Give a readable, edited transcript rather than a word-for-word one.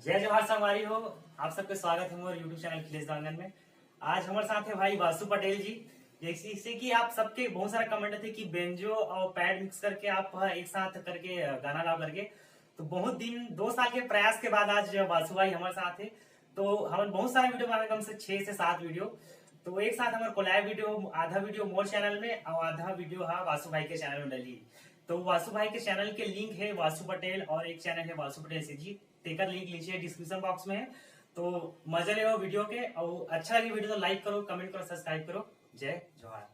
जय जवाहर संगवारी हो। आप सबका स्वागत है हमारे यूट्यूब चैनल खिलेश दांगन में। आज हमारे साथ है भाई वासु पटेल जी। जैसे कि आप सबके बहुत सारे कमेंट थे कि बेंजो और पैड मिक्स करके आप एक साथ करके गाना गाओ करके। तो बहुत दिन 2 साल के प्रयास के बाद आज वासु भाई हमारे साथ है। तो हम बहुत सारे वीडियो बनाए, कम से 6 से 7 वीडियो। तो एक साथ हमारे कोलैब वीडियो, आधा वीडियो मोर चैनल में और आधा वीडियो है वासु भाई के चैनल में डली। तो वासु भाई के चैनल के लिंक है वासु पटेल और एक चैनल है वासु पटेल से जी। तेकर लिंक नीचे डिस्क्रिप्शन बॉक्स में है। तो मजा ले वीडियो के, और अच्छा लगे वीडियो तो लाइक करो, कमेंट करो, सब्सक्राइब करो। जय जवाहर।